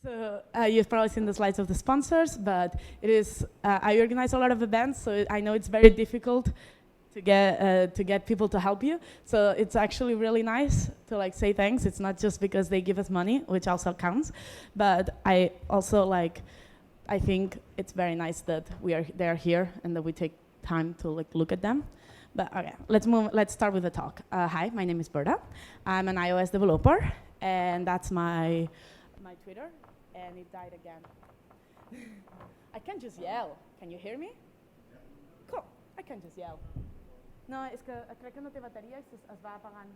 So you've probably seen the slides of the sponsors, but it is I organize a lot of events, so I know it's very difficult to get people to help you. So it's actually really nice to like say thanks. It's not just because they give us money, which also counts, but I also I think it's very nice that they're here and that we take time to like look at them. But okay, let's start with the talk. Hi, my name is Berta. I'm an iOS developer, and that's my Twitter. And it died again. I can't just yell. Can you hear me? Cool. I can just yell. No, és que crec que no té bateria i es va apagant.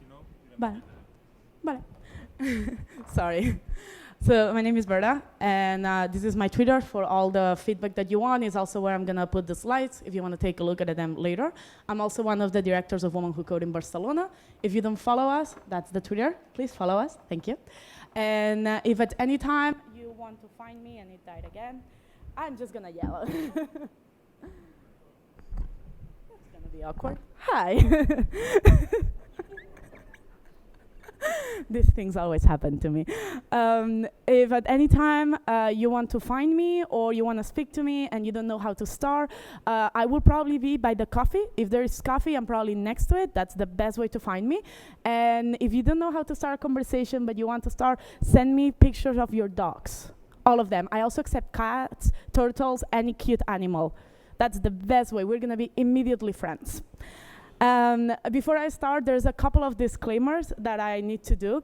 No. Vale. Vale. Sorry. So my name is Berta, and this is my Twitter for all the feedback that you want. It's also where I'm going to put the slides if you want to take a look at them later. I'm also one of the directors of Women Who Code in Barcelona. If you don't follow us, that's the Twitter. Please follow us. Thank you. And if at any time you want to find me and it died again, I'm just going to yell. That's going to be awkward. Hi. These things always happen to me. If at any time you want to find me or you want to speak to me and you don't know how to start, I will probably be by the coffee. If there is coffee, I'm probably next to it. That's the best way to find me. And if you don't know how to start a conversation but you want to start, send me pictures of your dogs. All of them. I also accept cats, turtles, any cute animal. That's the best way. We're going to be immediately friends. Before I start, there's a couple of disclaimers that I need to do.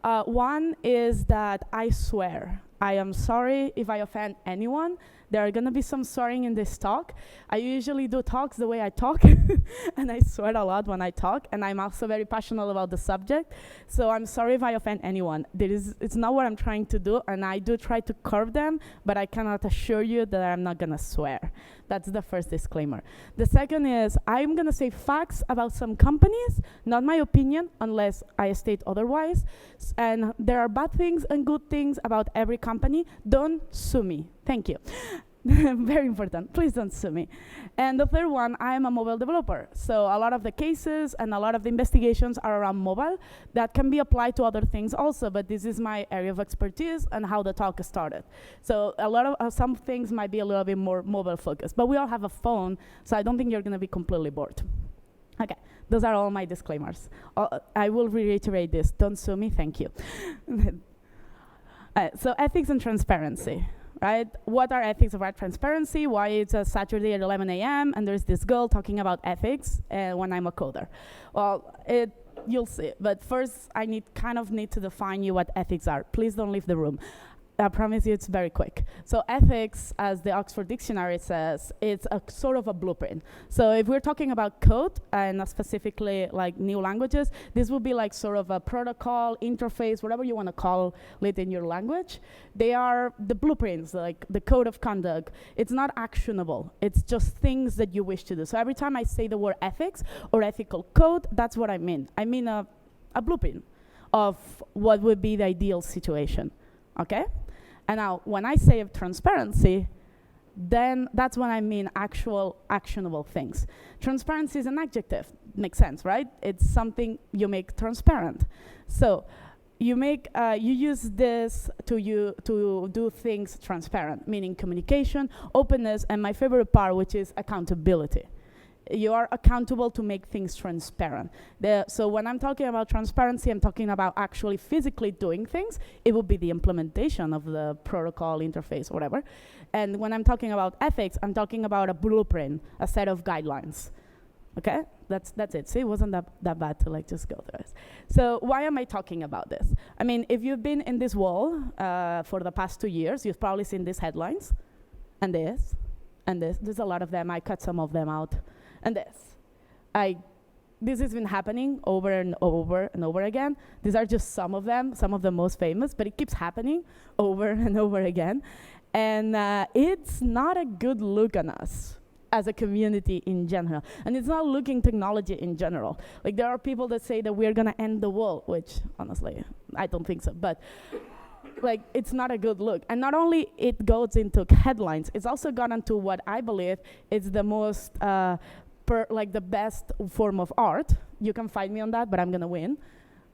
One is that I swear. I am sorry if I offend anyone. There are going to be some swearing in this talk. I usually do talks the way I talk, and I swear a lot when I talk, and I'm also very passionate about the subject. So I'm sorry if I offend anyone. It's not what I'm trying to do, and I do try to curb them, but I cannot assure you that I'm not going to swear. That's the first disclaimer. The second is I'm going to say facts about some companies, not my opinion, unless I state otherwise. And there are bad things and good things about every company. Don't sue me. Thank you. Very important. Please don't sue me. And the third one, I am a mobile developer. So a lot of the cases and a lot of the investigations are around mobile. That can be applied to other things also, but this is my area of expertise and how the talk started. So a lot of some things might be a little bit more mobile focused, but we all have a phone, so I don't think you're going to be completely bored. Okay, those are all my disclaimers. I will reiterate this. Don't sue me. Thank you. So ethics and transparency. Right? What are ethics about transparency? Why it's a Saturday at 11 a.m. and there's this girl talking about ethics when I'm a coder? Well, you'll see. But first, I need to define you what ethics are. Please don't leave the room. I promise you it's very quick. So ethics, as the Oxford Dictionary says, it's a sort of a blueprint. So if we're talking about code, and specifically like new languages, this would be like sort of a protocol, interface, whatever you want to call it in your language. They are the blueprints, like the code of conduct. It's not actionable. It's just things that you wish to do. So every time I say the word ethics or ethical code, that's what I mean. I mean a blueprint of what would be the ideal situation. Okay? And now, when I say transparency, then that's when I mean actual actionable things. Transparency is an adjective. Makes sense, right? It's something you make transparent. So you use this to do things transparent, meaning communication, openness, and my favorite part, which is accountability. You are accountable to make things transparent. So when I'm talking about transparency, I'm talking about actually physically doing things. It will be the implementation of the protocol, interface, whatever. And when I'm talking about ethics, I'm talking about a blueprint, a set of guidelines. Okay? That's it. See, it wasn't that bad to like just go through this. So why am I talking about this? I mean, if you've been in this wall for the past 2 years, you've probably seen these headlines, and this, and this. There's a lot of them. I cut some of them out. And this has been happening over and over and over again. These are just some of them, some of the most famous, but it keeps happening over and over again. And it's not a good look on us as a community in general. And it's not looking technology in general. Like there are people that say that we're gonna end the world, which honestly, I don't think so. But like, it's not a good look. And not only it goes into headlines, it's also gotten to what I believe is the most, the best form of art. You can fight me on that, but I'm gonna win,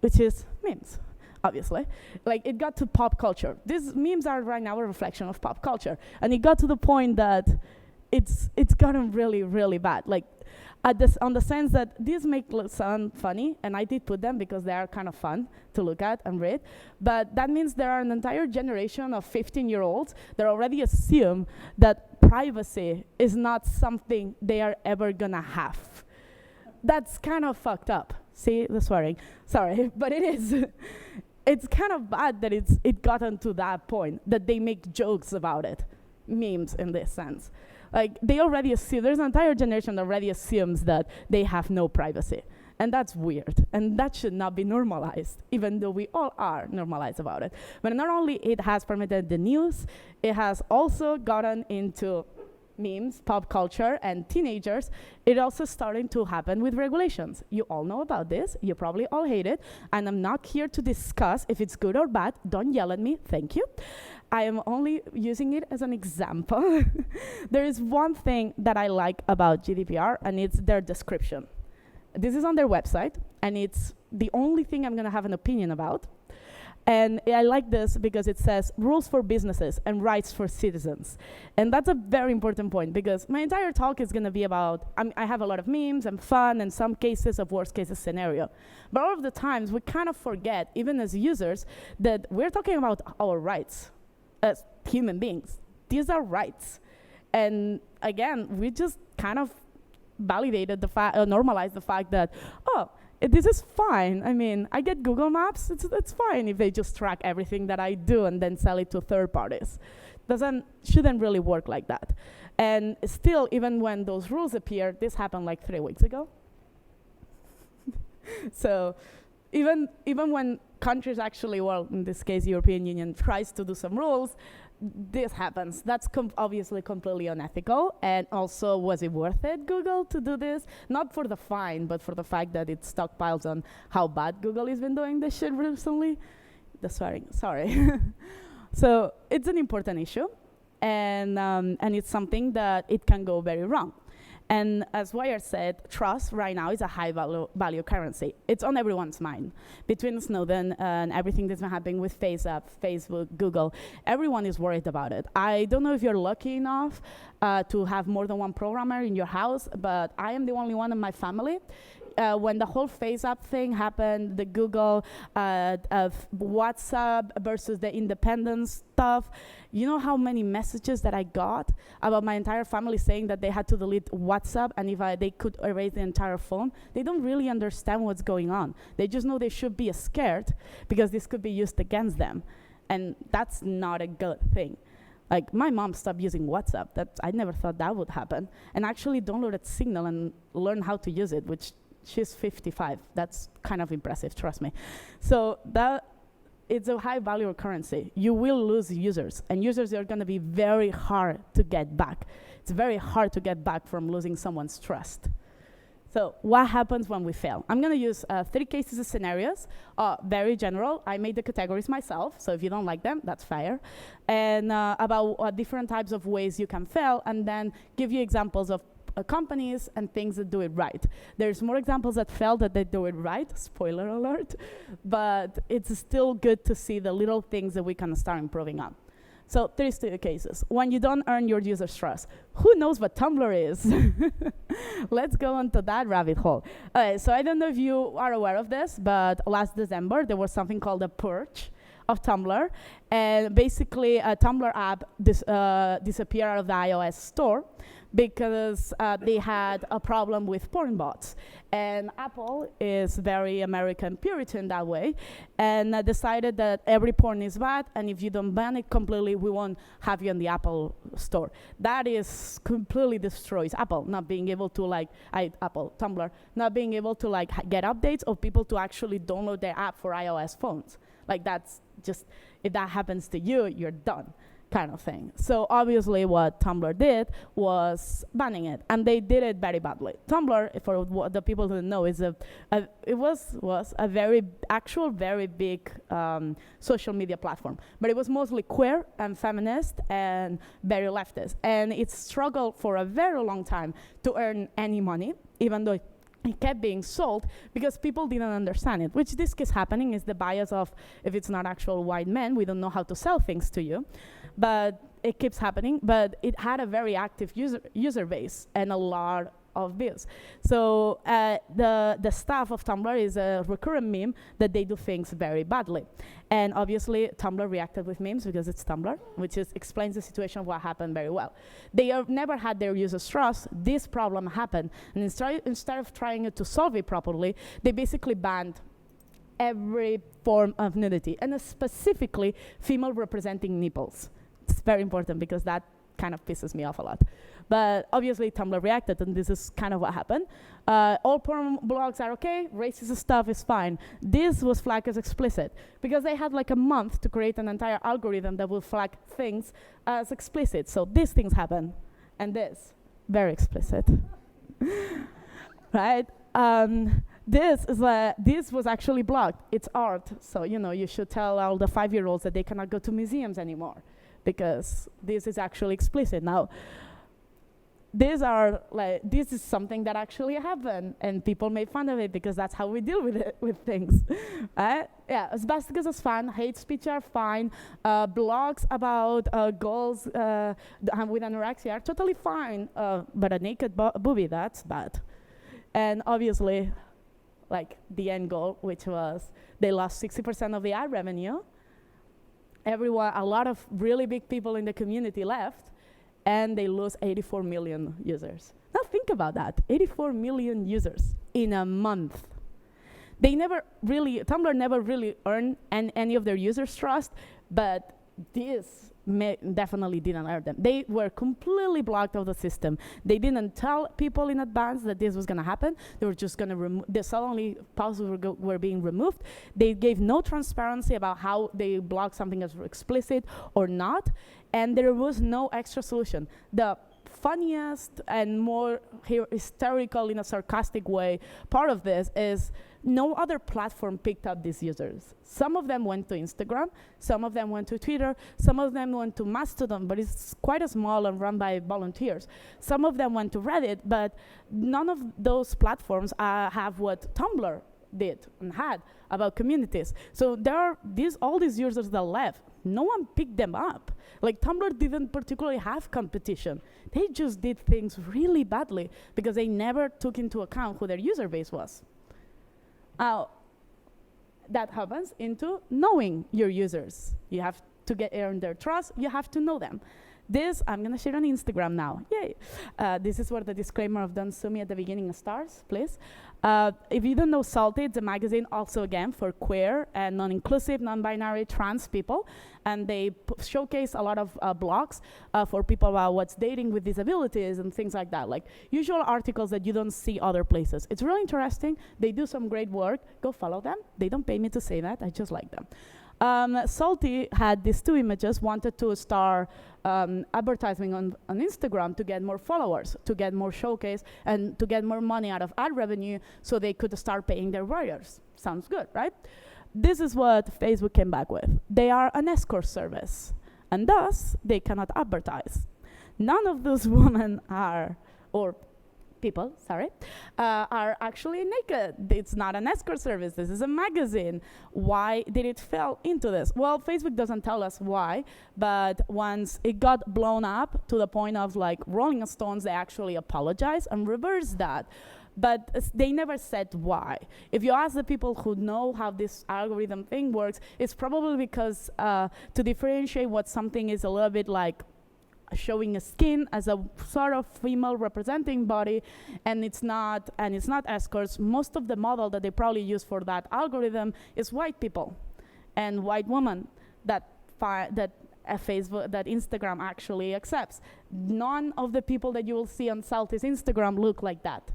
which is memes, obviously. Like, it got to pop culture. These memes are right now a reflection of pop culture. And it got to the point that it's gotten really, really bad. Like, on the sense that these make sound funny, and I did put them because they are kind of fun to look at and read, but that means there are an entire generation of 15-year-olds that already assume that privacy is not something they are ever gonna have. That's kind of fucked up. See the swearing? Sorry, but it is. It's kind of bad that it gotten to that point, that they make jokes about it, memes in this sense. Like, they already assume, there's an entire generation that already assumes that they have no privacy. And that's weird. And that should not be normalized, even though we all are normalized about it. But not only it has permitted the news, it has also gotten into memes, pop culture, and teenagers. It also starting to happen with regulations. You all know about this. You probably all hate it. And I'm not here to discuss if it's good or bad. Don't yell at me. Thank you. I am only using it as an example. There is one thing that I like about GDPR, and it's their description. This is on their website, and it's the only thing I'm gonna have an opinion about. And I like this because it says rules for businesses and rights for citizens. And that's a very important point, because my entire talk is gonna be about, I have a lot of memes and fun and some cases of worst cases scenario. But all of the times we kind of forget, even as users, that we're talking about our rights as human beings. These are rights. And again, we just kind of validated the fact, normalized the fact that, this is fine. I mean, I get Google Maps. It's fine if they just track everything that I do and then sell it to third parties. Shouldn't really work like that. And still, even when those rules appear, this happened like 3 weeks ago. So even when countries actually, well, in this case, European Union tries to do some rules, this happens. That's obviously completely unethical. And also, was it worth it, Google, to do this? Not for the fine, but for the fact that it stockpiles on how bad Google has been doing this shit recently. The swearing, sorry. So it's an important issue. And it's something that it can go very wrong. And as Wire said, trust right now is a high value currency. It's on everyone's mind. Between Snowden and everything that's been happening with FaceApp, Facebook, Google, everyone is worried about it. I don't know if you're lucky enough to have more than one programmer in your house, but I am the only one in my family. When the whole FaceApp thing happened, the Google of WhatsApp versus the independence stuff, you know how many messages that I got about my entire family saying that they had to delete WhatsApp and if they could erase the entire phone? They don't really understand what's going on. They just know they should be scared because this could be used against them. And that's not a good thing. Like, my mom stopped using WhatsApp. I never thought that would happen. And actually downloaded Signal and learned how to use it, which she's 55. That's kind of impressive, trust me. So it's a high value currency. You will lose users, and users are gonna be very hard to get back. It's very hard to get back from losing someone's trust. So what happens when we fail? I'm gonna use 3 cases of scenarios, very general. I made the categories myself, so if you don't like them, that's fair. And about different types of ways you can fail, and then give you examples of companies and things that do it right. There's more examples that fail that they do it right, spoiler alert, but it's still good to see the little things that we can start improving on. So 3 cases. When you don't earn your users' trust. Who knows what Tumblr is? Let's go into that rabbit hole. So I don't know if you are aware of this, but last December there was something called a purge of Tumblr, and basically a Tumblr app disappeared out of the iOS store because they had a problem with porn bots. And Apple is very American Puritan that way, and decided that every porn is bad, and if you don't ban it completely, we won't have you in the Apple store. That is completely destroys Apple, not being able to Tumblr, not being able to get updates of people to actually download their app for iOS phones. Like, that's just, if that happens to you, you're done. kind of thing. So obviously what Tumblr did was banning it, and they did it very badly. Tumblr, for the people who don't know, is it was a very big social media platform, but it was mostly queer and feminist and very leftist, and it struggled for a very long time to earn any money, even though it kept being sold because people didn't understand it, which this keeps happening is the bias of if it's not actual white men, we don't know how to sell things to you. But it keeps happening, but it had a very active user base and a lot of views. So the staff of Tumblr is a recurrent meme that they do things very badly. And obviously Tumblr reacted with memes because it's Tumblr, which explains the situation of what happened very well. They have never had their users trust. This problem happened. And instead of trying to solve it properly, they basically banned every form of nudity, and specifically female representing nipples. It's very important because that kind of pisses me off a lot. But obviously Tumblr reacted, and this is kind of what happened. All porn blogs are okay, racist stuff is fine. This was flagged as explicit because they had like a month to create an entire algorithm that will flag things as explicit. So these things happen, and this, very explicit. Right? This was actually blocked. It's art, so you should tell all the 5-year-olds that they cannot go to museums anymore because this is actually explicit. Now, this is something that actually happened, and people make fun of it because that's how we deal with things. Right? Yeah, asbestos is fine, hate speech are fine, blogs about girls with anorexia are totally fine, but a naked boobie, that's bad. And obviously, like the end goal, which was they lost 60% of the ad revenue. A lot of really big people in the community left, and they lose 84 million users. Now think about that, 84 million users in a month. Tumblr never really earned any of their users' trust, but this definitely didn't earn them. They were completely blocked of the system. They didn't tell people in advance that this was going to happen. They were just going to suddenly pauses were being removed. They gave no transparency about how they blocked something as explicit or not, and there was no extra solution. The funniest and more hysterical in a sarcastic way part of this is no other platform picked up these users. Some of them went to Instagram, some of them went to Twitter, some of them went to Mastodon, but it's quite a small and run by volunteers. Some of them went to Reddit, but none of those platforms have what Tumblr did and had about communities. So there are all these users that left. No one picked them up. Like Tumblr didn't particularly have competition. They just did things really badly because they never took into account who their user base was. That happens into knowing your users. You have to earn their trust. You have to know them. This, I'm going to share on Instagram now. Yay. This is where the disclaimer of Don't Sue Me at the beginning starts, please. If you don't know Salty, it's a magazine also, again, for queer and non-inclusive, non-binary, trans people. And they showcase a lot of blogs for people about what's dating with disabilities and things like that. Like usual articles that you don't see other places. It's really interesting. They do some great work. Go follow them. They don't pay me to say that. I just like them. Salty had these 2 images, wanted to start advertising on Instagram to get more followers, to get more showcase, and to get more money out of ad revenue so they could start paying their writers. Sounds good, right? This is what Facebook came back with. They are an escort service, and thus they cannot advertise. None of those women or people, are actually naked. It's not an escort service. This is a magazine. Why did it fall into this? Well, Facebook doesn't tell us why, but once it got blown up to the point of like Rolling Stones, they actually apologized and reversed that. But they never said why. If you ask the people who know how this algorithm thing works, it's probably because to differentiate what something is a little bit like showing a skin as a sort of female representing body, and it's not escorts. Most of the model that they probably use for that algorithm is white people and white women that Facebook, that Instagram actually accepts. None of the people that you will see on Salty's Instagram look like that.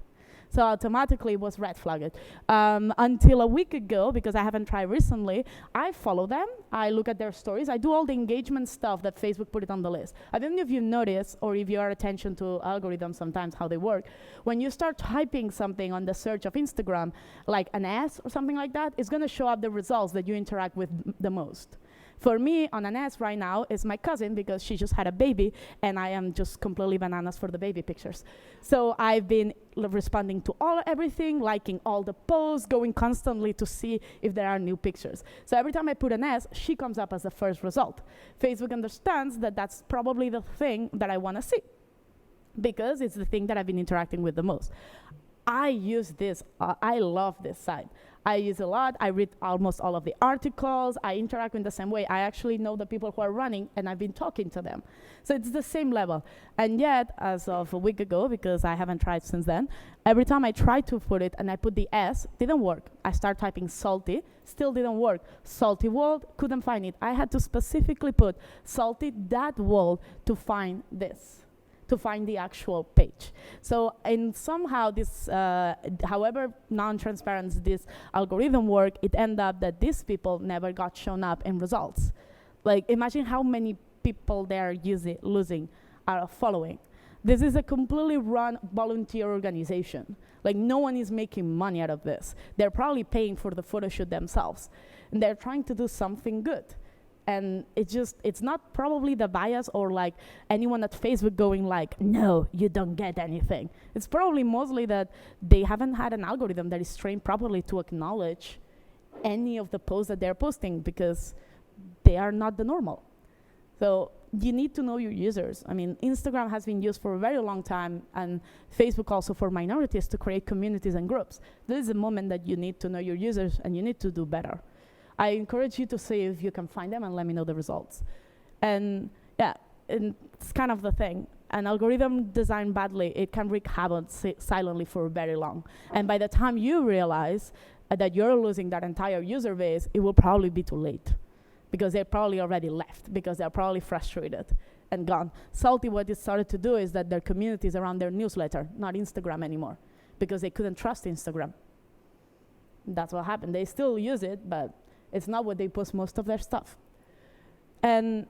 So automatically it was red flagged. Until a week ago, because I haven't tried recently, I follow them, I look at their stories, I do all the engagement stuff that Facebook put it on the list. I don't know if you notice, or if you are attention to algorithms sometimes, how they work. When you start typing something on the search of Instagram, like an S or something like that, it's gonna show up the results that you interact with the most. For me, on an S right now is my cousin, because she just had a baby, and I am just completely bananas for the baby pictures. So I've been responding to everything, liking all the posts, going constantly to see if there are new pictures. So every time I put an S, she comes up as the first result. Facebook understands that that's probably the thing that I want to see, because it's the thing that I've been interacting with the most. I use this, I love this site. I use a lot, I read almost all of the articles, I interact in the same way. I actually know the people who are running, and I've been talking to them. So it's the same level. And yet, as of a week ago, because I haven't tried since then, every time I try to put it and I put the S, didn't work. I start typing salty, still didn't work. Salty world, couldn't find it. I had to specifically put salty that world to find this, to find the actual page. So, and somehow this, however non-transparent this algorithm work, it ended up that these people never got shown up in results. Like, imagine how many people they are losing, are following. This is a completely run volunteer organization. Like, no one is making money out of this. They're probably paying for the photo shoot themselves. And they're trying to do something good. And it's not probably the bias or like anyone at Facebook going like, no, you don't get anything. It's probably mostly that they haven't had an algorithm that is trained properly to acknowledge any of the posts that they're posting, because they are not the normal. So you need to know your users. I mean, Instagram has been used for a very long time, and Facebook also for minorities to create communities and groups. This is the moment that you need to know your users, and you need to do better. I encourage you to see if you can find them and let me know the results. And yeah, and it's kind of the thing. An algorithm designed badly, it can wreak havoc silently for very long. And by the time you realize that you're losing that entire user base, it will probably be too late, because they're probably already left, because they're probably frustrated and gone. Salty, what it started to do is that their communities around their newsletter, not Instagram anymore, because they couldn't trust Instagram. That's what happened. They still use it, but it's not what they post most of their stuff. And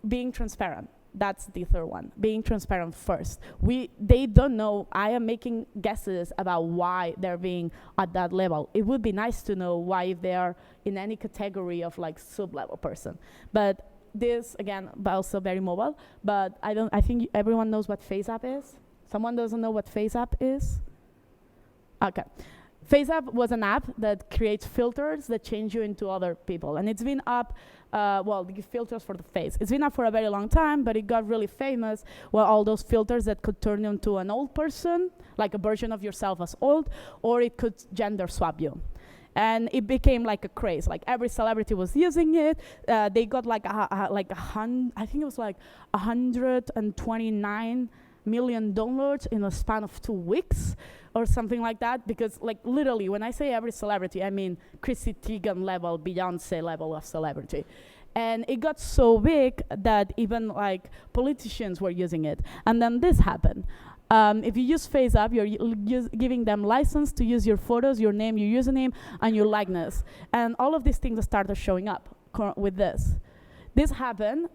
being transparent, that's the third one. Being transparent first. They don't know. I am making guesses about why they're being at that level. It would be nice to know why, if they are in any category of like sub-level person. But this, again, but also very mobile. But I think everyone knows what FaceApp is. Someone doesn't know what FaceApp is? Okay. FaceApp was an app that creates filters that change you into other people. And it's been up, the filters for the face. It's been up for a very long time, but it got really famous. Well, all those filters that could turn you into an old person, like a version of yourself as old, or it could gender swap you. And it became like a craze. Like every celebrity was using it. They got like I think it was like 129 million downloads in a span of 2 weeks or something like that, because like literally when I say every celebrity, I mean Chrissy Teigen level, Beyonce level of celebrity. And it got so big that even like politicians were using it. And then this happened. If you use FaceApp, you're giving them license to use your photos, your name, your username, and your likeness. And all of these things started showing up with this. This happened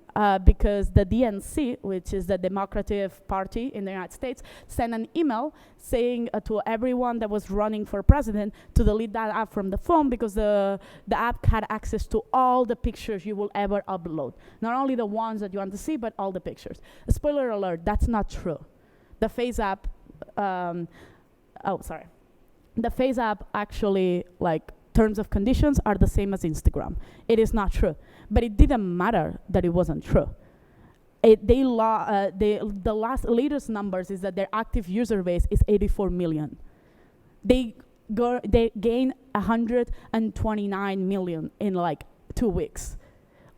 because the DNC, which is the Democratic Party in the United States, sent an email saying to everyone that was running for president to delete that app from the phone, because the app had access to all the pictures you will ever upload. Not only the ones that you want to see, but all the pictures. Spoiler alert, that's not true. The FaceApp, the FaceApp actually, like, terms of conditions are the same as Instagram. It is not true. But it didn't matter that it wasn't true. The latest numbers is that their active user base is 84 million. They gained 129 million in like 2 weeks.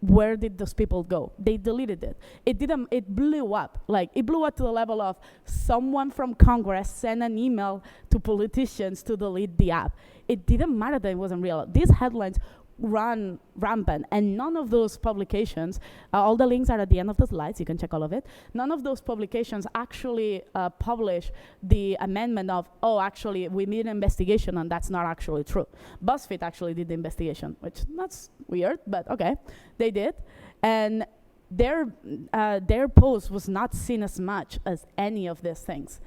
Where did those people go? They deleted it. It blew up. Like, it blew up to the level of someone from Congress sent an email to politicians to delete the app. It didn't matter that it wasn't real. These headlines run rampant, and none of those publications, all the links are at the end of the slides, you can check all of it, none of those publications actually publish the amendment of, oh, actually, we need an investigation, and that's not actually true. BuzzFeed actually did the investigation, which that's weird, but okay, they did. And their post was not seen as much as any of these things.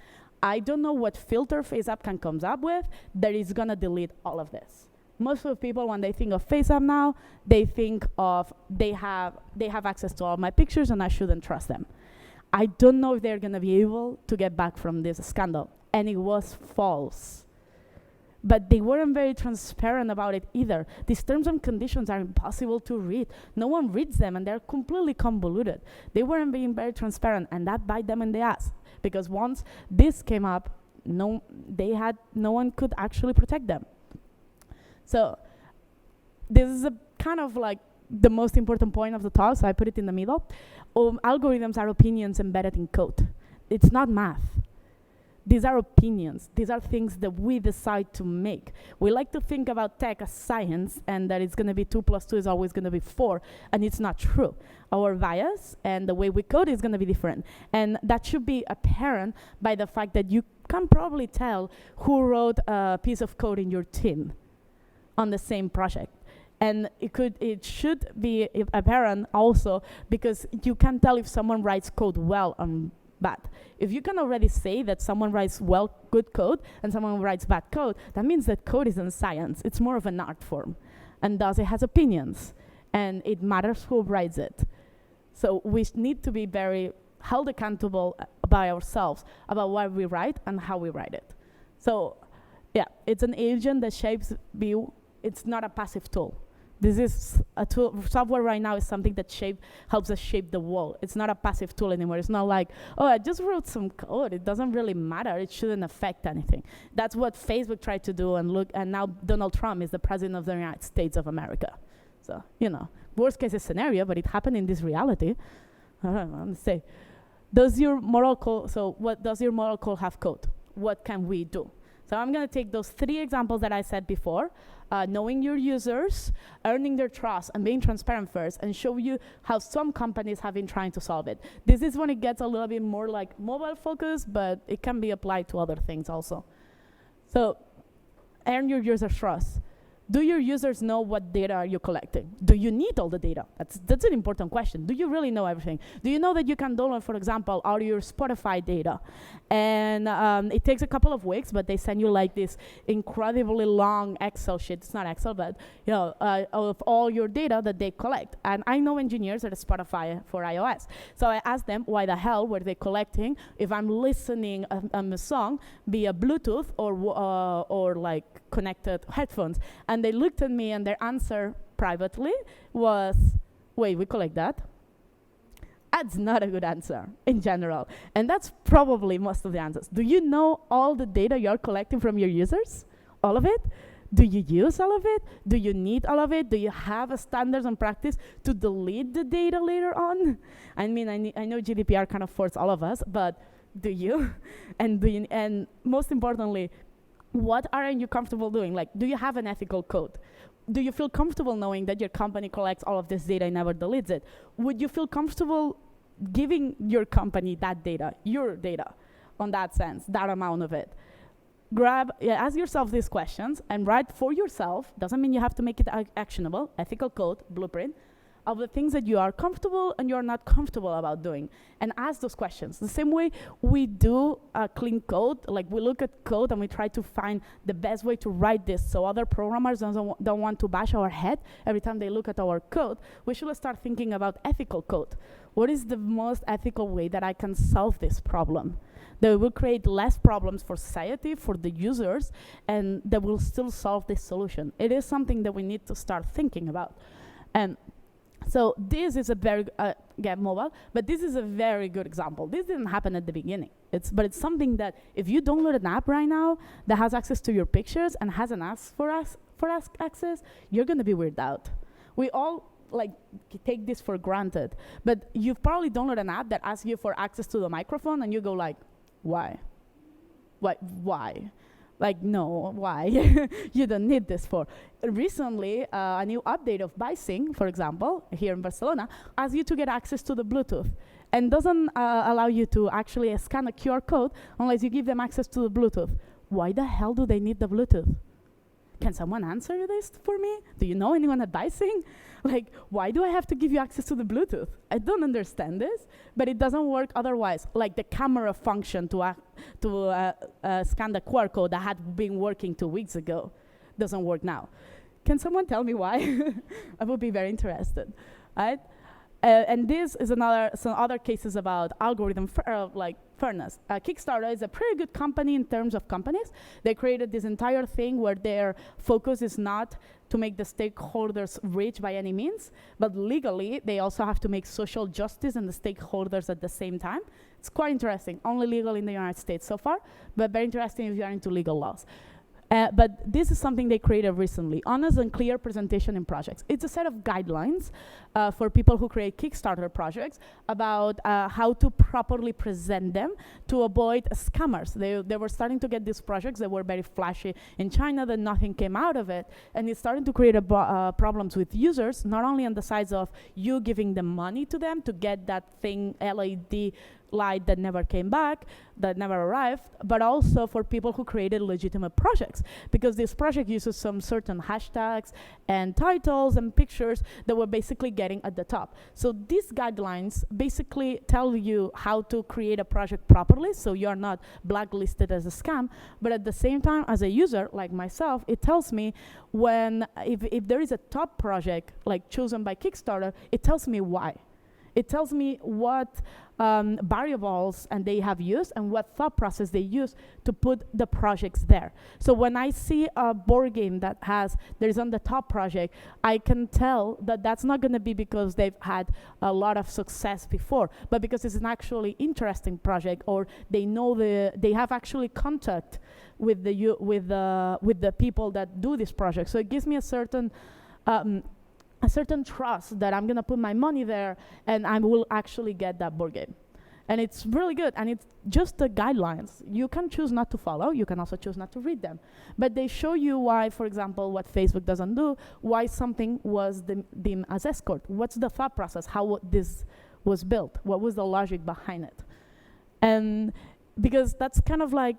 I don't know what filter FaceApp can come up with that is gonna delete all of this. Most of the people, when they think of FaceApp now, they think of they have access to all my pictures and I shouldn't trust them. I don't know if they're gonna be able to get back from this scandal, and it was false. But they weren't very transparent about it either. These terms and conditions are impossible to read. No one reads them, and they're completely convoluted. They weren't being very transparent, and that bit them in the ass. Because once this came up, no one could actually protect them. So this is a kind of like the most important point of the talk, so I put it in the middle. Algorithms are opinions embedded in code. It's not math. These are opinions. These are things that we decide to make. We like to think about tech as science, and that it's going to be 2 + 2 is always going to be 4, and it's not true. Our bias and the way we code is going to be different. And that should be apparent by the fact that you can probably tell who wrote a piece of code in your team on the same project. And it should be apparent also because you can tell if someone writes code well or bad. If you can already say that someone writes good code and someone writes bad code, that means that code isn't science. It's more of an art form. And thus it has opinions. And it matters who writes it. So we need to be very held accountable by ourselves about what we write and how we write it. So yeah, it's an agent that shapes view. It's not a passive tool. This is a tool. Software right now is something that helps us shape the world. It's not a passive tool anymore. It's not like, oh, I just wrote some code. It doesn't really matter. It shouldn't affect anything. That's what Facebook tried to do, and now Donald Trump is the president of the United States of America. So, worst case scenario, but it happened in this reality. I don't know, let's say, does your moral code, so what does your moral code have code? What can we do? So I'm going to take those 3 examples that I said before, knowing your users, earning their trust, and being transparent first, and show you how some companies have been trying to solve it. This is when it gets a little bit more like mobile focused, but it can be applied to other things also. So earn your users' trust. Do your users know what data are you collecting? Do you need all the data? That's an important question. Do you really know everything? Do you know that you can download, for example, all your Spotify data? And it takes a couple of weeks, but they send you like this incredibly long Excel sheet. It's not Excel, but of all your data that they collect. And I know engineers at Spotify for iOS. So I asked them, why the hell were they collecting if I'm listening a song via Bluetooth or like connected headphones? And they looked at me, and their answer privately was, wait, we collect that? That's not a good answer in general. And that's probably most of the answers. Do you know all the data you're collecting from your users? All of it? Do you use all of it? Do you need all of it? Do you have a standards and practice to delete the data later on? I mean, I know GDPR kind of forced all of us, but do you? And most importantly, what aren't you comfortable doing? Like, do you have an ethical code? Do you feel comfortable knowing that your company collects all of this data and never deletes it? Would you feel comfortable giving your company that data, your data, on that sense, that amount of it? Ask yourself these questions and write for yourself. Doesn't mean you have to make it actionable. Ethical code, blueprint, of the things that you are comfortable and you're not comfortable about doing, and ask those questions. The same way we do clean code, like we look at code and we try to find the best way to write this so other programmers don't want to bash our head every time they look at our code. We should start thinking about ethical code. What is the most ethical way that I can solve this problem? That will create less problems for society, for the users, and that will still solve this solution. It is something that we need to start thinking about. And so this is a very, get mobile, but this is a very good example. This didn't happen at the beginning. But it's something that if you download an app right now that has access to your pictures and hasn't asked for access, you're gonna be weirded out. We all take this for granted, but you've probably downloaded an app that asks you for access to the microphone and you go like, why? Why? Like, no, why? You don't need this for. Recently, a new update of Bicing, for example, here in Barcelona, asks you to get access to the Bluetooth and doesn't allow you to actually scan a QR code unless you give them access to the Bluetooth. Why the hell do they need the Bluetooth? Can someone answer this for me? Do you know anyone at Bicing? Like, why do I have to give you access to the Bluetooth? I don't understand this, but it doesn't work otherwise. Like the camera function to scan the QR code that had been working 2 weeks ago doesn't work now. Can someone tell me why? I would be very interested, right? And this is some other cases about algorithm fairness. Kickstarter is a pretty good company in terms of companies. They created this entire thing where their focus is not to make the stakeholders rich by any means, but legally they also have to make social justice and the stakeholders at the same time. It's quite interesting. Only legal in the United States so far, but very interesting if you are into legal laws. But this is something they created recently, honest and clear presentation in projects. It's a set of guidelines for people who create Kickstarter projects about how to properly present them to avoid scammers. They were starting to get these projects that were very flashy in China, that nothing came out of it, and it's starting to create problems with users, not only on the sides of you giving them money to them to get that thing, LED light that never came back, that never arrived, but also for people who created legitimate projects, because this project uses some certain hashtags and titles and pictures that were basically getting at the top. So these guidelines basically tell you how to create a project properly, so you're not blacklisted as a scam, but at the same time, as a user like myself, it tells me if there is a top project like chosen by Kickstarter, it tells me why. It tells me what variables and they have used and what thought process they use to put the projects there. So when I see a board game that is on the top project, I can tell that that's not going to be because they've had a lot of success before, but because it's an actually interesting project, or they know they have actually contact with the people that do this project. So it gives me a certain trust that I'm gonna put my money there and I will actually get that board game. And it's really good, and it's just the guidelines. You can choose not to follow, you can also choose not to read them. But they show you why, for example, what Facebook doesn't do, why something was deemed as escort. What's the thought process, how this was built, what was the logic behind it. And because that's kind of like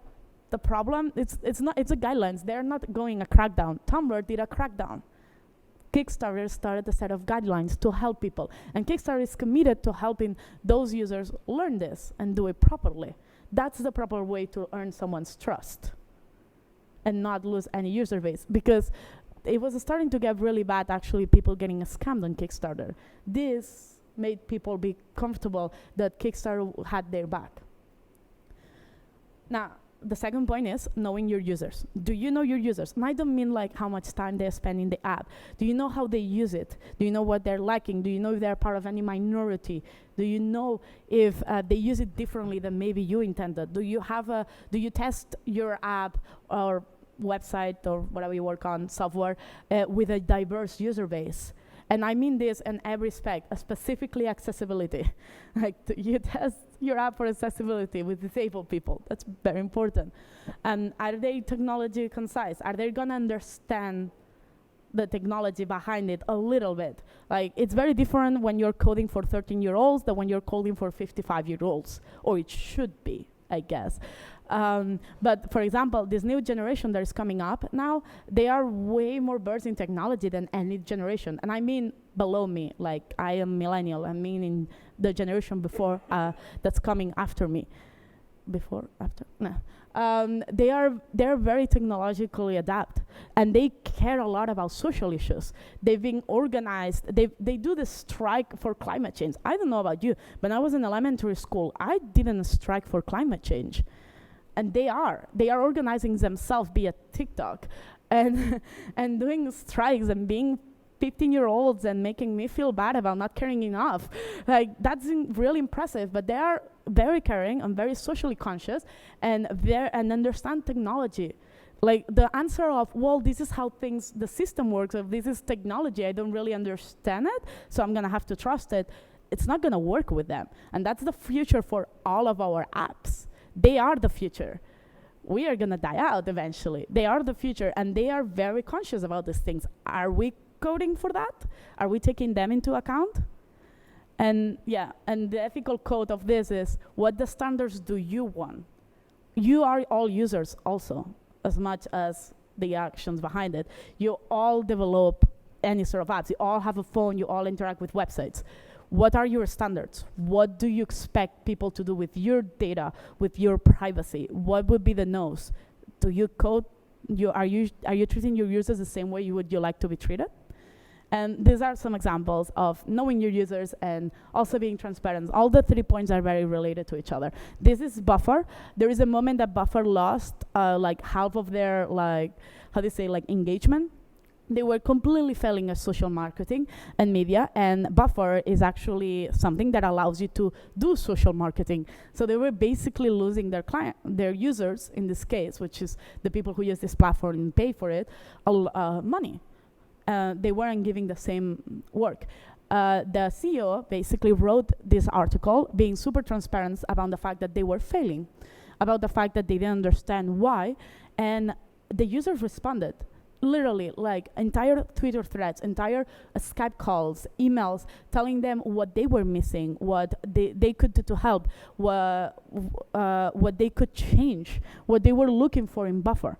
the problem, it's a guidelines, they're not going a crackdown. Tumblr did a crackdown. Kickstarter started a set of guidelines to help people. And Kickstarter is committed to helping those users learn this and do it properly. That's the proper way to earn someone's trust and not lose any user base. Because it was starting to get really bad, actually, people getting scammed on Kickstarter. This made people be comfortable that Kickstarter had their back. Now, the second point is knowing your users. Do you know your users? And I don't mean like how much time they spend in the app. Do you know how they use it? Do you know what they're liking? Do you know if they're part of any minority? Do you know if they use it differently than maybe you intended? Do you test your app or website or whatever you work on, software, with a diverse user base? And I mean this in every respect, specifically accessibility. Like, you test your app for accessibility with disabled people. That's very important. And are they technology concise? Are they gonna understand the technology behind it a little bit? Like, it's very different when you're coding for 13-year-olds than when you're coding for 55-year-olds, or it should be, I guess. But for example, this new generation that is coming up now, they are way more versed in technology than any generation. And I mean below me, like I am millennial, I mean in the generation before that's coming after me. Before, after, no. They're very technologically adept, and they care a lot about social issues. They've been organized. They do the strike for climate change. I don't know about you, but when I was in elementary school, I didn't strike for climate change. And they are organizing themselves via TikTok and and doing strikes and being 15-year-olds and making me feel bad about not caring enough. Like, that's really impressive, but they are very caring and very socially conscious and understand technology. Like, the answer of, well, this is how the system works, or this is technology, I don't really understand it, so I'm gonna have to trust it. It's not gonna work with them. And that's the future for all of our apps. They are the future. we are going to die out eventually. They are the future, and they are very conscious about these things. Are we coding for that? Are we taking them into account? And yeah, and the ethical code of this is, what the standards do you want? You are all users also, as much as the actions behind it. You all develop any sort of apps. You all have a phone. You all interact with websites. What are your standards? What do you expect people to do with your data, with your privacy? What would be the no's? Do you code? Are you treating your users the same way you like to be treated? And these are some examples of knowing your users and also being transparent. All the 3 points are very related to each other. This is Buffer. There is a moment that Buffer lost like half of their engagement. They were completely failing at social marketing and media, and Buffer is actually something that allows you to do social marketing. So they were basically losing their users in this case, which is the people who use this platform and pay for it, money. They weren't giving the same work. The CEO basically wrote this article being super transparent about the fact that they were failing, about the fact that they didn't understand why, and the users responded. Literally, like entire Twitter threads, entire Skype calls, emails, telling them what they were missing, what they could do to help, what they could change, what they were looking for in Buffer.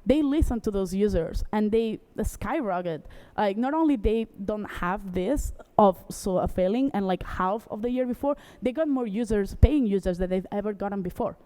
They listened to those users and they skyrocketed. Like, not only they don't have this of a failing, and like half of the year before, they got more users, paying users, than they've ever gotten before.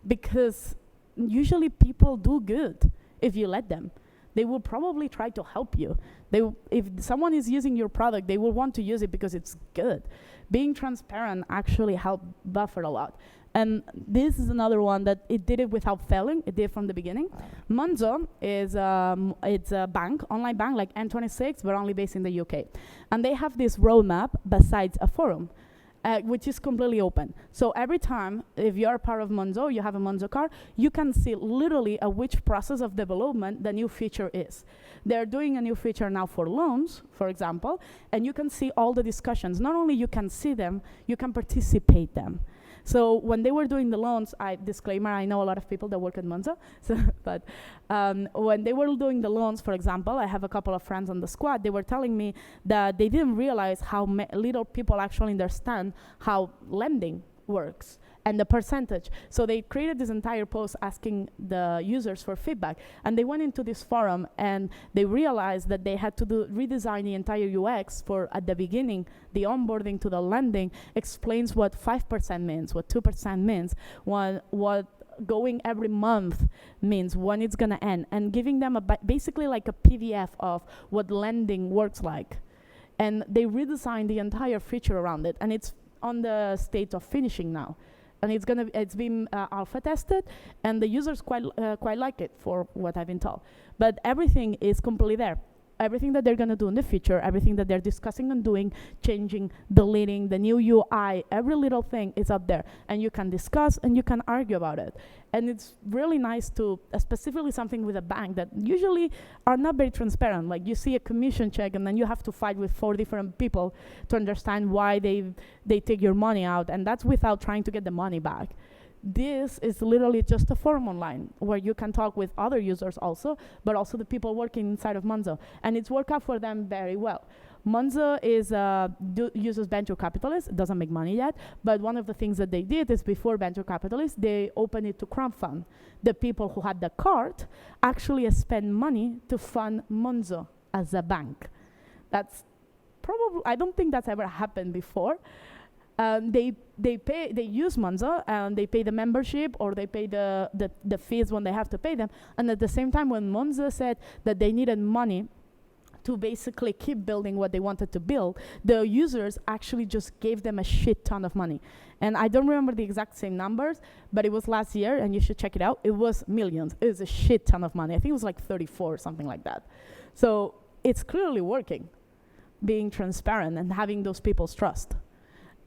Because usually people do good if you let them. They will probably try to help you. If someone is using your product, they will want to use it because it's good. Being transparent actually helped Buffer a lot. And this is another one that it did it without failing. It did from the beginning. Monzo is it's a bank, online bank like N26, but only based in the UK. And they have this roadmap besides a forum, which is completely open. So every time, if you're part of Monzo, you have a Monzo card, you can see literally at which process of development the new feature is. They're doing a new feature now for loans, for example, and you can see all the discussions. Not only you can see them, you can participate them. So when they were doing the loans, disclaimer, I know a lot of people that work at Monzo, but when they were doing the loans, for example, I have a couple of friends on the squad, they were telling me that they didn't realize how little people actually understand how lending works and the percentage. So they created this entire post asking the users for feedback. And they went into this forum and they realized that they had to redesign the entire UX for, at the beginning, the onboarding to the lending explains what 5% means, what 2% means, what going every month means, when it's gonna end, and giving them basically like a PDF of what lending works like. And they redesigned the entire feature around it, and it's on the state of finishing now. And it's been alpha tested, and the users quite like it, for what I've been told. But everything is completely there. Everything that they're gonna do in the future, everything that they're discussing and doing, changing, deleting, the new UI, every little thing is up there. And you can discuss and you can argue about it. And it's really nice to, specifically something with a bank that usually are not very transparent. Like, you see a commission check and then you have to fight with 4 different people to understand why they take your money out, and that's without trying to get the money back. This is literally just a forum online where you can talk with other users also, but also the people working inside of Monzo. And it's worked out for them very well. Monzo uses venture capitalists. It doesn't make money yet, but one of the things that they did is, before venture capitalists, they opened it to crowdfund. The people who had the card actually spend money to fund Monzo as a bank. That's probably, I don't think that's ever happened before. They use Monzo, and they pay the membership, or they pay the fees when they have to pay them. And at the same time, when Monzo said that they needed money to basically keep building what they wanted to build, the users actually just gave them a shit ton of money. And I don't remember the exact same numbers, but it was last year, and you should check it out. It was millions. It was a shit ton of money. I think it was like 34 or something like that. So it's clearly working, being transparent and having those people's trust.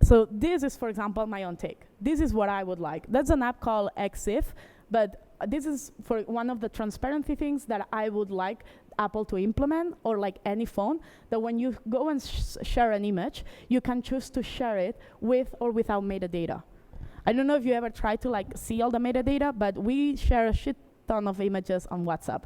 So this is, for example, my own take. This is what I would like. That's an app called Exif, but this is for one of the transparency things that I would like Apple to implement, or like any phone, that when you go and share an image, you can choose to share it with or without metadata. I don't know if you ever try to like see all the metadata, but we share a shit ton of images on WhatsApp.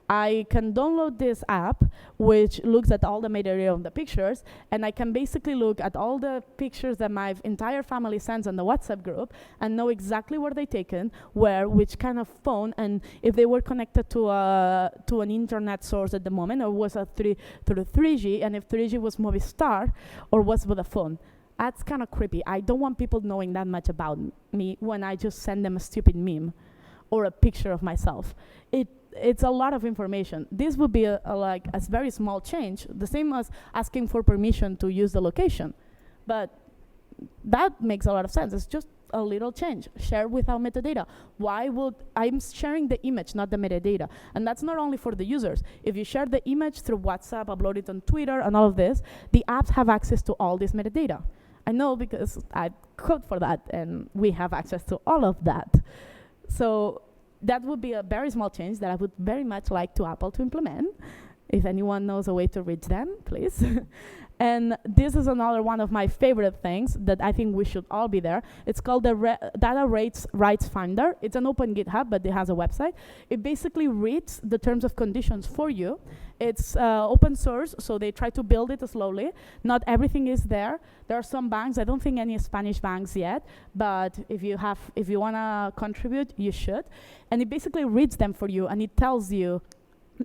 I can download this app, which looks at all the metadata of the pictures, and I can basically look at all the pictures that my entire family sends on the WhatsApp group and know exactly where they taken, where, which kind of phone, and if they were connected to an internet source at the moment, or was through 3G, and if 3G was Movistar, or was with a phone. That's kind of creepy. I don't want people knowing that much about me when I just send them a stupid meme or a picture of myself. It's a lot of information. This would be a very small change, the same as asking for permission to use the location. But that makes a lot of sense. It's just a little change. Share without metadata. Why would I'm sharing the image, not the metadata? And that's not only for the users. If you share the image through WhatsApp, upload it on Twitter, and all of this, the apps have access to all this metadata. I know because I code for that, and we have access to all of that. So that would be a very small change that I would very much like to Apple to implement. If anyone knows a way to reach them, please. And this is another one of my favorite things that I think we should all be there. It's called the Data Rights Finder. It's an open GitHub, but it has a website. It basically reads the terms of conditions for you. It's open source, so they try to build it slowly. Not everything is there. There are some banks. I don't think any Spanish banks yet, but if you wanna contribute, you should. And it basically reads them for you, and it tells you,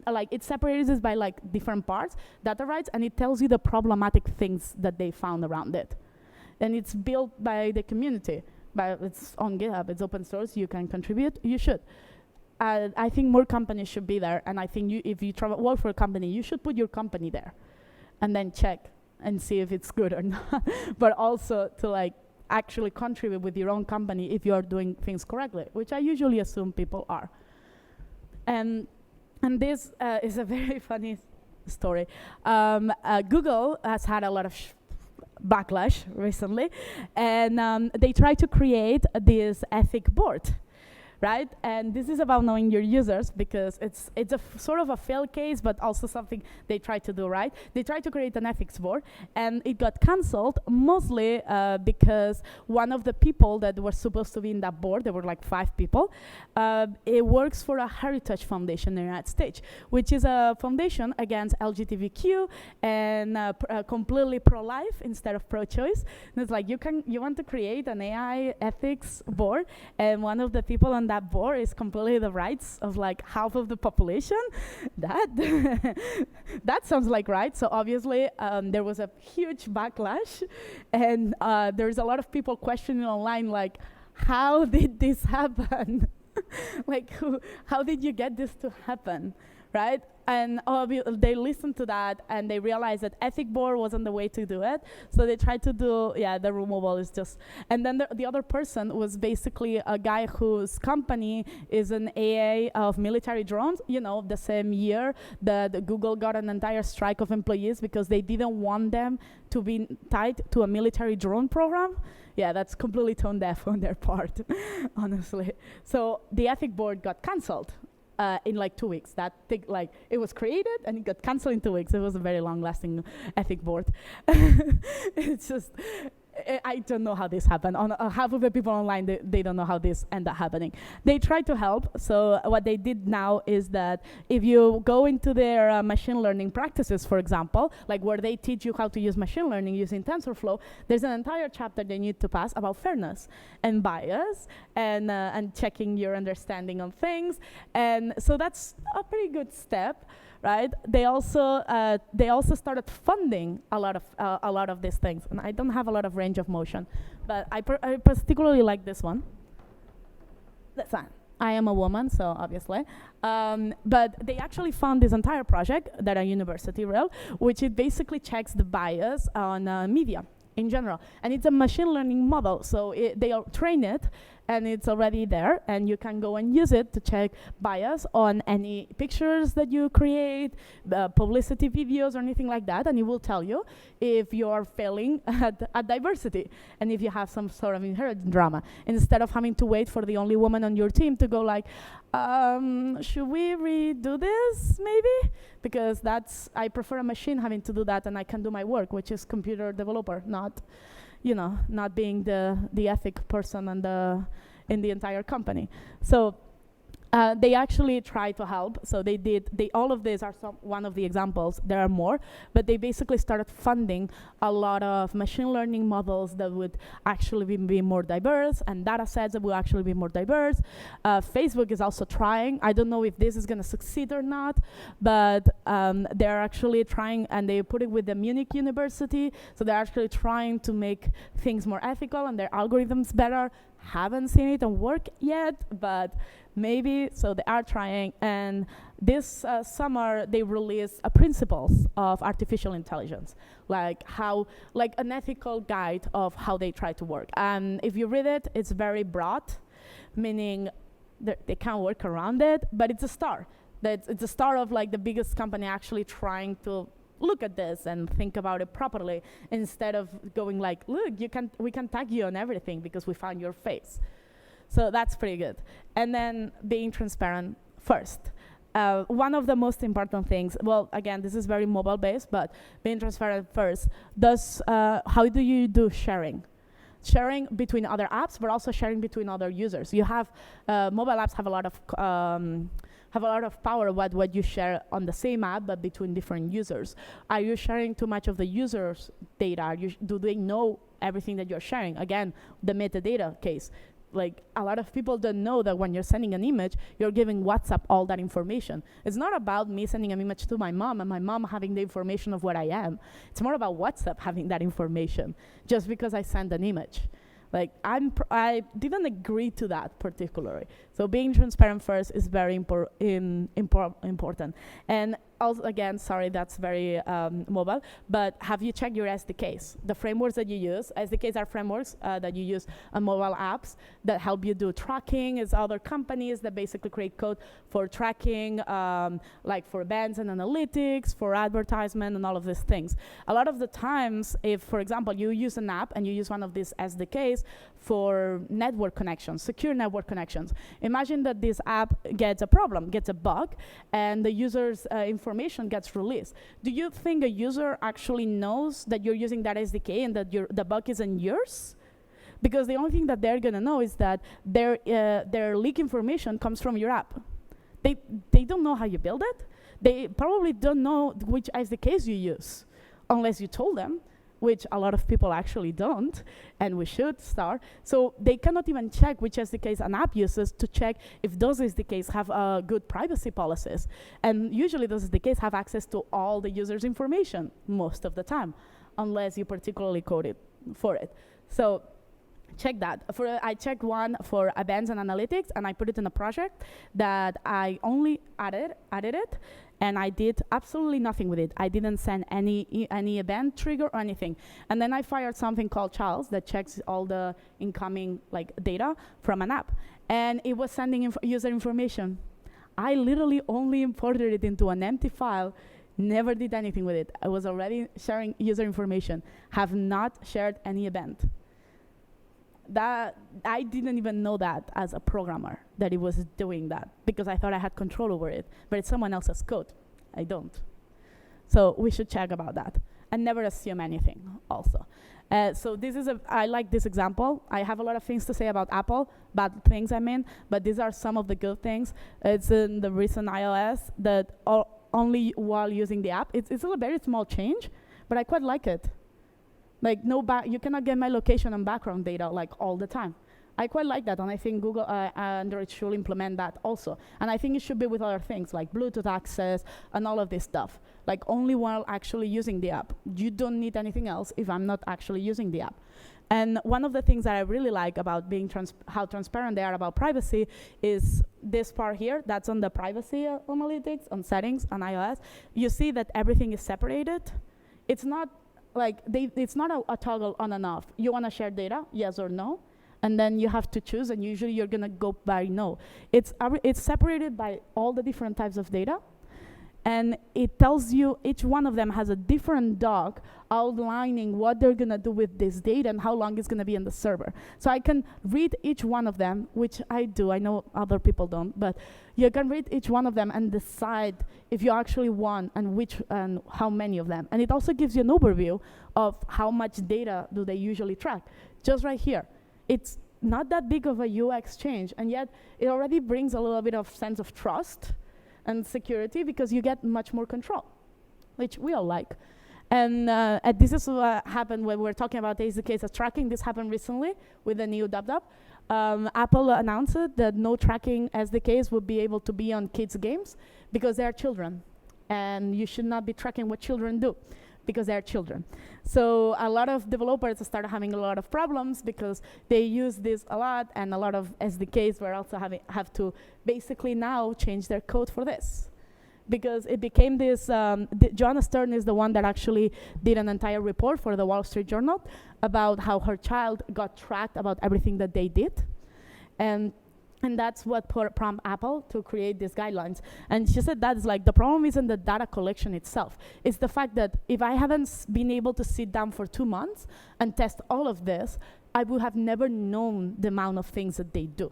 like, it separates this by like different parts, data rights, and it tells you the problematic things that they found around it. And it's built by the community, but it's on GitHub, it's open source, you can contribute, you should. I think more companies should be there, and I think if you work for a company, you should put your company there, and then check and see if it's good or not. But also to like actually contribute with your own company if you are doing things correctly, which I usually assume people are. And this is a very funny story. Google has had a lot of backlash recently, and they tried to create this ethic board, right? And this is about knowing your users, because it's a sort of a fail case, but also something they try to do, right? They tried to create an ethics board, and it got cancelled mostly because one of the people that were supposed to be in that board, there were like 5 people, it works for a heritage foundation in the United States, which is a foundation against LGBTQ and completely pro-life instead of pro-choice. And it's like, you want to create an AI ethics board, and one of the people on that board is completely the rights of like half of the population. That that sounds like right. So obviously there was a huge backlash, and there's a lot of people questioning online, like, how did this happen? Like, how did you get this to happen, right? And they listened to that, and they realized that ethic board wasn't the way to do it. So they tried to do, the removal is just, and then the other person was basically a guy whose company is an AA of military drones. You know, the same year that Google got an entire strike of employees because they didn't want them to be tied to a military drone program. Yeah, that's completely tone deaf on their part, honestly. So the ethic board got canceled. In like 2 weeks. That thing, like, it was created and it got cancelled in 2 weeks. It was a very long-lasting ethic board. It's just, I don't know how this happened. Half of the people online, they don't know how this ended up happening. They tried to help. So what they did now is that if you go into their machine learning practices, for example, like where they teach you how to use machine learning using TensorFlow, there's an entire chapter they need to pass about fairness and bias and checking your understanding on things. And so that's a pretty good step. Right? They also started funding a lot of these things, and I don't have a lot of range of motion, but I particularly like this one. That's fine. I am a woman, so obviously, but they actually fund this entire project that a university ran, which it basically checks the bias on media in general, and it's a machine learning model, so they train it. And it's already there, and you can go and use it to check bias on any pictures that you create, publicity videos or anything like that, and it will tell you if you're failing at diversity and if you have some sort of inherent drama. Instead of having to wait for the only woman on your team to go like, should we redo this maybe? Because I prefer a machine having to do that, and I can do my work, which is computer developer, not not being the ethic person in the entire company. So they actually try to help. So all of these are one of the examples. There are more, but they basically started funding a lot of machine learning models that would actually be more diverse, and data sets that will actually be more diverse. Facebook is also trying. I don't know if this is going to succeed or not, but they're actually trying, and they put it with the Munich University. So they're actually trying to make things more ethical and their algorithms better. Haven't seen it work yet, but maybe. So they are trying. And this summer, they released principles of artificial intelligence, like an ethical guide of how they try to work. And if you read it, it's very broad, meaning they can't work around it, but it's a start. It's a start of the biggest company actually trying to look at this and think about it properly, instead of going look, we can tag you on everything because we found your face. So that's pretty good. And then being transparent first. One of the most important things, well, again, this is very mobile based, but being transparent first. How do you do sharing? Sharing between other apps, but also sharing between other users. You have mobile apps have a lot of power what you share on the same app, but between different users. Are you sharing too much of the user's data? Do they know everything that you're sharing? Again, the metadata case. A lot of people don't know that when you're sending an image, you're giving WhatsApp all that information. It's not about me sending an image to my mom and my mom having the information of what I am. It's more about WhatsApp having that information just because I send an image. I didn't agree to that particularly. So being transparent first is very important. And also, again, sorry, that's very mobile, but have you checked your SDKs? The frameworks that you use, SDKs are frameworks that you use on mobile apps that help you do tracking. It's other companies that basically create code for tracking, for events and analytics, for advertisement and all of these things. A lot of the times, if, for example, you use an app and you use one of these SDKs for network connections, secure network connections, imagine that this app gets a problem, gets a bug, and the user's information gets released. Do you think a user actually knows that you're using that SDK and that the bug isn't yours? Because the only thing that they're going to know is that their leak information comes from your app. They don't know how you build it. They probably don't know which SDKs you use, unless you told them, which a lot of people actually don't, and we should start. So they cannot even check which SDKs an app uses to check if those SDKs have good privacy policies. And usually those SDKs have access to all the user's information most of the time, unless you particularly code it for it. So check that. I checked one for events and analytics, and I put it in a project that I only added it, and I did absolutely nothing with it. I didn't send any event trigger or anything. And then I fired something called Charles that checks all the incoming data from an app, and it was sending user information. I literally only imported it into an empty file, never did anything with it. I was already sharing user information, have not shared any event. That I didn't even know that as a programmer, that it was doing that, because I thought I had control over it, but it's someone else's code. I don't. So we should check about that, and never assume anything also. So this is I like this example. I have a lot of things to say about Apple, bad things I mean, but these are some of the good things. It's in the recent iOS that only while using the app. It's a very small change, but I quite like it. You cannot get my location and background data all the time. I quite like that, and I think Google Android should implement that also. And I think it should be with other things like Bluetooth access and all of this stuff. Only while actually using the app. You don't need anything else if I'm not actually using the app. And one of the things that I really like about being how transparent they are about privacy is this part here. That's on the privacy analytics on settings on iOS. You see that everything is separated. It's not it's not a toggle on and off. You want to share data, yes or no, and then you have to choose, and usually you're going to go by no. It's separated by all the different types of data, And it tells you each one of them has a different doc outlining what they're going to do with this data and how long it's going to be in the server. So I can read each one of them, which I do. I know other people don't, but you can read each one of them and decide if you actually want and which and how many of them. And it also gives you an overview of how much data do they usually track. Just right here. It's not that big of a UX change, and yet it already brings a little bit of sense of trust and security because you get much more control, which we all like. And this is what happened when we're talking about SDKs as tracking. This happened recently with the new DubDub. Apple announced that no tracking SDKs would be able to be on kids' games because they are children. And you should not be tracking what children do because they are children. So a lot of developers started having a lot of problems because they use this a lot, and a lot of SDKs were also have to basically now change their code for this. Because it became this, Joanna Stern is the one that actually did an entire report for the Wall Street Journal about how her child got tracked about everything that they did. And that's what prompted Apple to create these guidelines. And she said that's like, the problem isn't the data collection itself. It's the fact that if I haven't been able to sit down for 2 months and test all of this, I would have never known the amount of things that they do.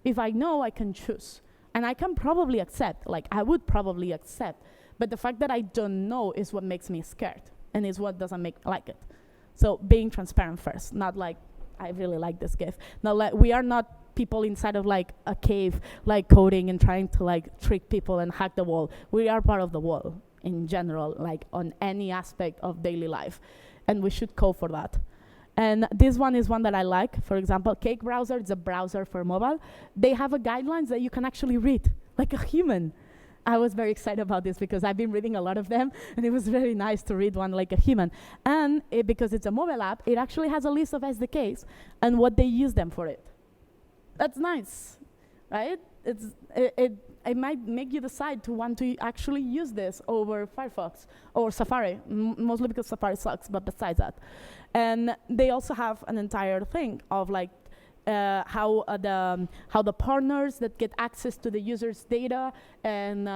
If I know, I can choose. And I can probably accept, like I would probably accept, but the fact that I don't know is what makes me scared, and is what doesn't make like it. So being transparent first, not like, I really like this gift. Not like, we are not people inside of like a cave, like coding and trying to like trick people and hack the wall. We are part of the wall in general, like on any aspect of daily life, and we should code for that. And this one is one that I like. For example, Cake Browser, it's a browser for mobile. They have a guidelines that you can actually read, like a human. I was very excited about this because I've been reading a lot of them, and it was very nice to read one like a human. And because it's a mobile app, it actually has a list of SDKs and what they use them for it. That's nice, right? It might make you decide to want to actually use this over Firefox or Safari, mostly because Safari sucks, but besides that. And they also have an entire thing of like how the partners that get access to the user's data, and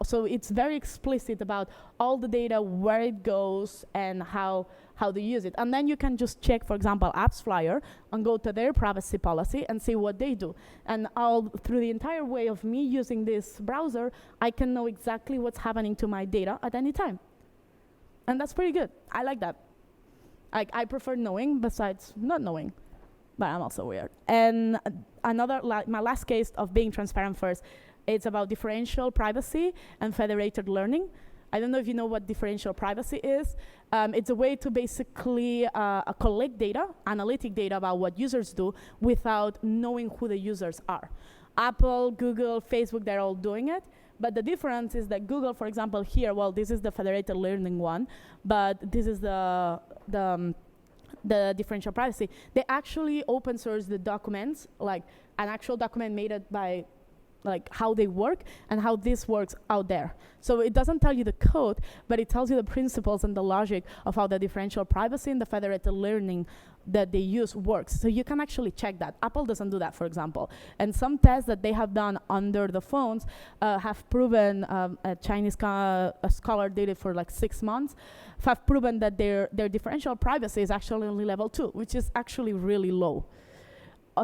so it's very explicit about all the data, where it goes, and how they use it. And then you can just check, for example, AppsFlyer, and go to their privacy policy and see what they do. And all through the entire way of me using this browser, I can know exactly what's happening to my data at any time. And that's pretty good. I like that. I prefer knowing besides not knowing. But I'm also weird. And another, my last case of being transparent first, it's about differential privacy and federated learning. I don't know if you know what differential privacy is. It's a way to basically collect data, analytic data about what users do without knowing who the users are. Apple, Google, Facebook, they're all doing it. But the difference is that Google, for example, here, well, this is the federated learning one, but this is the differential privacy. They actually open source the documents, like an actual document made it by like how they work and how this works out there. So it doesn't tell you the code, but it tells you the principles and the logic of how the differential privacy and the federated learning that they use works. So you can actually check that. Apple doesn't do that, for example. And some tests that they have done under the phones have proven, a Chinese scholar did it for like 6 months, have proven that their differential privacy is actually only level 2, which is actually really low.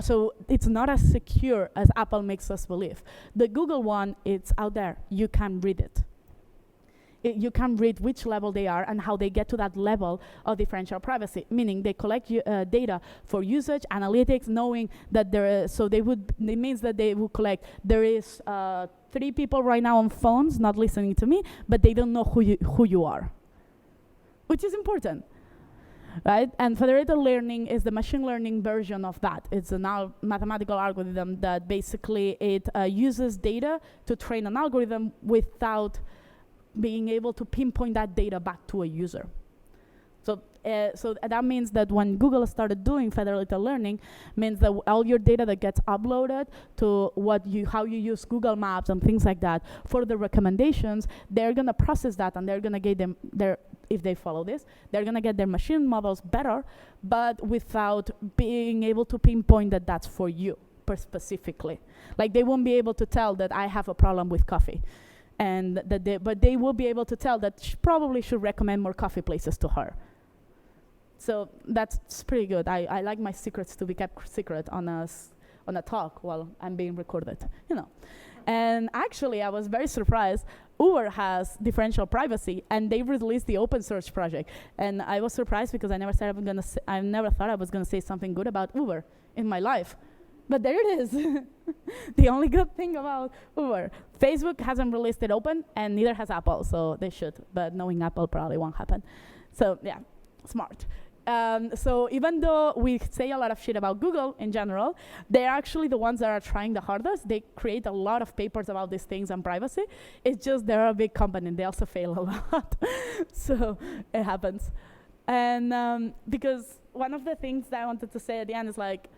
So it's not as secure as Apple makes us believe. The Google one, it's out there. You can read it. You can read which level they are and how they get to that level of differential privacy, meaning they collect data for usage, analytics, knowing that there is, so it means that they will collect, there is 3 people right now on phones not listening to me, but they don't know who you are, which is important. Right? And federated learning is the machine learning version of that. It's a mathematical algorithm that basically it uses data to train an algorithm without being able to pinpoint that data back to a user. So that means that when Google started doing federated learning, means that all your data that gets uploaded to how you use Google Maps and things like that for the recommendations, they're gonna process that and they're gonna get them if they follow this, they're gonna get their machine models better, but without being able to pinpoint that that's for you specifically. Like they won't be able to tell that I have a problem with coffee. and but they will be able to tell that she probably should recommend more coffee places to her. So that's pretty good. I like my secrets to be kept secret on a talk while I'm being recorded, you know. And actually, I was very surprised. Uber has differential privacy, and they released the open source project. And I was surprised because I never thought I was gonna say something good about Uber in my life. But there it is. The only good thing about Uber. Facebook hasn't released it open, and neither has Apple, so they should. But knowing Apple probably won't happen. So yeah, smart. So even though we say a lot of shit about Google in general, they're actually the ones that are trying the hardest. They create a lot of papers about these things and privacy. It's just they're a big company, and they also fail a lot. So it happens. And because one of the things that I wanted to say at the end is like,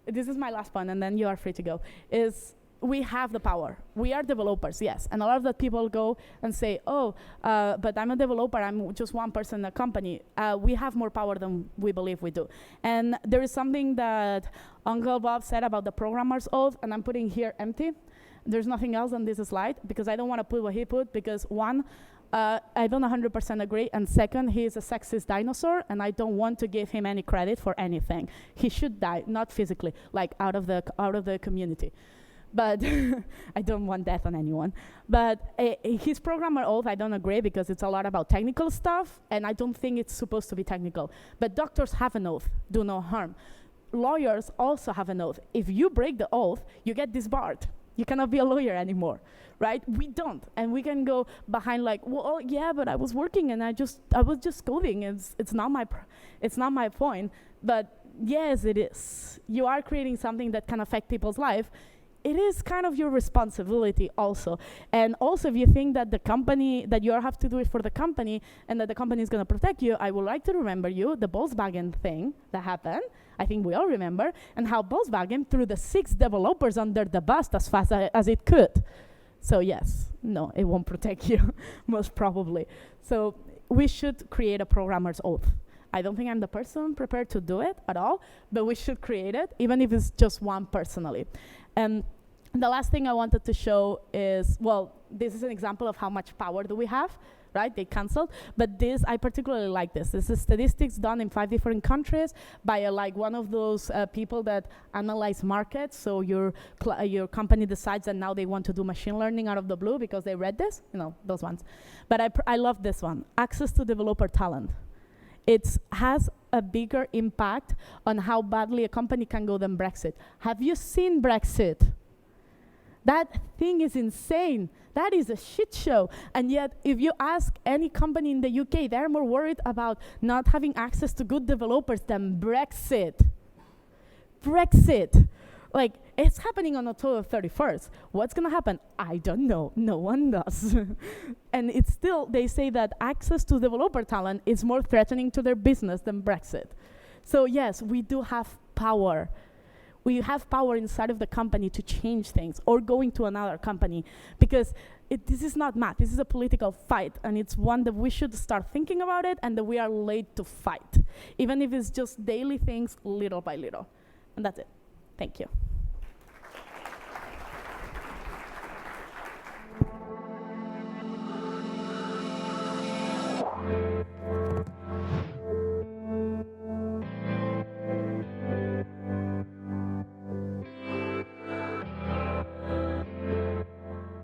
this is my last point, and then you are free to go, is we have the power. We are developers, yes. And a lot of the people go and say, oh, but I'm a developer, I'm just one person in a company. We have more power than we believe we do. And there is something that Uncle Bob said about the programmer's oath, and I'm putting here empty. There's nothing else on this slide, because I don't want to put what he put, because one, I don't 100% agree, and second, he is a sexist dinosaur, and I don't want to give him any credit for anything. He should die, not physically, like out of the community. But I don't want death on anyone. But his programmer oath, I don't agree, because it's a lot about technical stuff, and I don't think it's supposed to be technical. But doctors have an oath, do no harm. Lawyers also have an oath. If you break the oath, you get disbarred. You cannot be a lawyer anymore, right? We don't, and we can go behind like, well, yeah, but I was working and I was just coding. It's not my point. But yes, it is. You are creating something that can affect people's life. It is kind of your responsibility also. And also, if you think that the company, that you have to do it for the company and that the company is going to protect you, I would like to remember you the Volkswagen thing that happened. I think we all remember, and how Volkswagen threw the 6 developers under the bus as fast as it could. So yes, no, it won't protect you, most probably. So we should create a programmer's oath. I don't think I'm the person prepared to do it at all, but we should create it, even if it's just one personally. And the last thing I wanted to show is, well, this is an example of how much power do we have, right? They canceled, but this, I particularly like this. This is statistics done in 5 different countries by like one of those people that analyze markets. So your company decides that now they want to do machine learning out of the blue because they read this, you know, those ones. But I love this one, access to developer talent. It has a bigger impact on how badly a company can go than Brexit. Have you seen Brexit? That thing is insane. That is a shit show. And yet, if you ask any company in the UK, they're more worried about not having access to good developers than Brexit. Brexit. Like, it's happening on October 31st. What's going to happen? I don't know. No one does. And it's still, they say that access to developer talent is more threatening to their business than Brexit. So yes, we do have power. We have power inside of the company to change things or going to another company, because this is not math. This is a political fight, and it's one that we should start thinking about it, and that we are late to fight, even if it's just daily things, little by little. And that's it. Thank you.